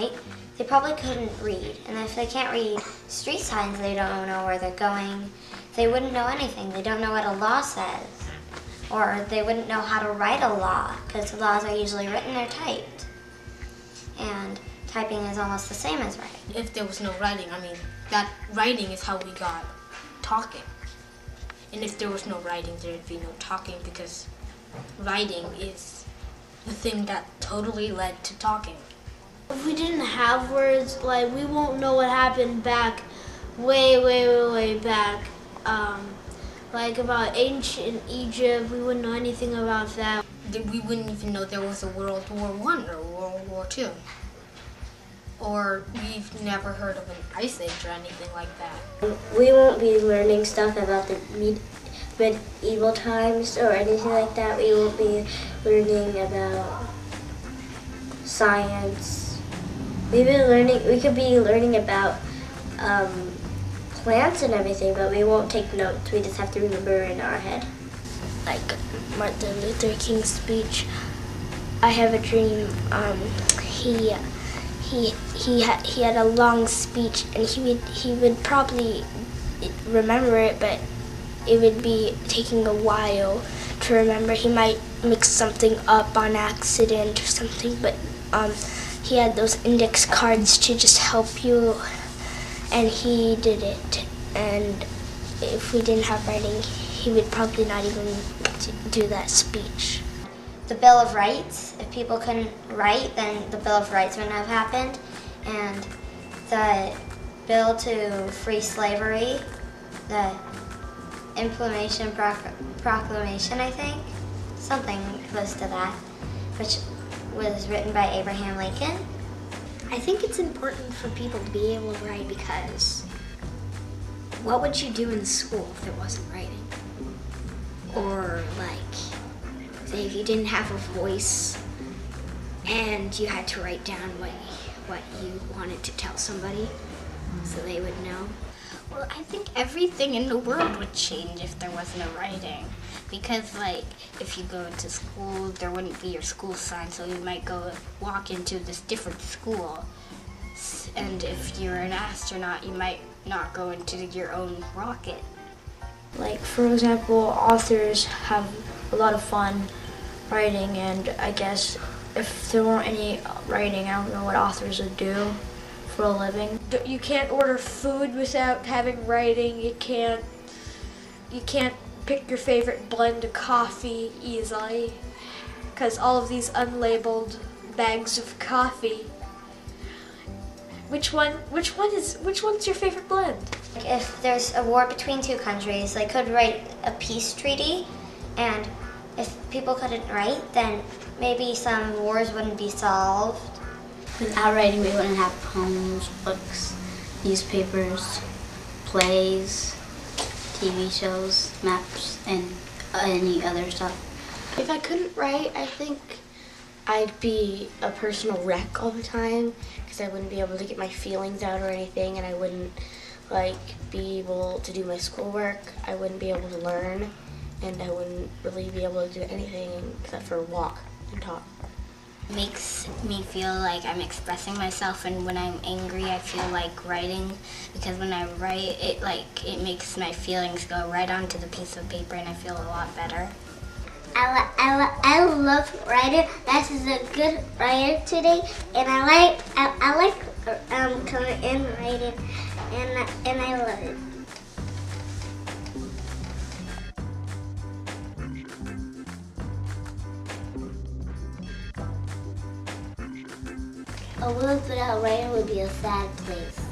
write, they probably couldn't read. And if they can't read street signs, they don't know where they're going. They wouldn't know anything. They don't know what a law says. Or they wouldn't know how to write a law, because laws are usually written or typed. And typing is almost the same as writing. If there was no writing, that writing is how we got talking. And if there was no writing, there'd be no talking, because writing is the thing that totally led to talking. If we didn't have words, like, we won't know what happened back way back. Like about ancient Egypt, we wouldn't know anything about that. We wouldn't even know there was a World War I or World War II. Or we've never heard of an ice age or anything like that. We won't be learning stuff about the medieval times or anything like that. We won't be learning about science. We could be learning about plants and everything, but we won't take notes. We just have to remember in our head. Like Martin Luther King's speech, I have a dream. He had a long speech, and he would probably remember it, but it would be taking a while to remember. He might mix something up on accident or something, but he had those index cards to just help you, and he did it. And if we didn't have writing, he would probably not even do that speech. The Bill of Rights, if people couldn't write, then the Bill of Rights wouldn't have happened. And the bill to free slavery, the Implementation Proclamation, I think, something close to that, which was written by Abraham Lincoln. I think it's important for people to be able to write, because what would you do in school if there wasn't writing? Or like, say if you didn't have a voice and you had to write down what you wanted to tell somebody so they would know. Well, I think everything in the world would change if there was no writing. Because, like, if you go to school, there wouldn't be your school sign, so you might walk into this different school. And if you're an astronaut, you might not go into your own rocket. Like, for example, authors have a lot of fun writing, and I guess if there weren't any writing, I don't know what authors would do for a living. You can't order food without having writing. You can't pick your favorite blend of coffee easily, because all of these unlabeled bags of coffee. Which one's your favorite blend? If there's a war between two countries, they could write a peace treaty, and if people couldn't write, then maybe some wars wouldn't be solved. Without writing, we wouldn't have poems, books, newspapers, plays, TV shows, maps, and any other stuff. If I couldn't write, I think I'd be a personal wreck all the time, because I wouldn't be able to get my feelings out or anything, and I wouldn't be able to do my schoolwork. I wouldn't be able to learn, and I wouldn't really be able to do anything except for walk and talk. It makes me feel like I'm expressing myself, and when I'm angry, I feel like writing, because when I write, it makes my feelings go right onto the piece of paper, and I feel a lot better. I love writer. That is a good writer today, and I like coming in writing, and I love it. A world without writing would be a sad place.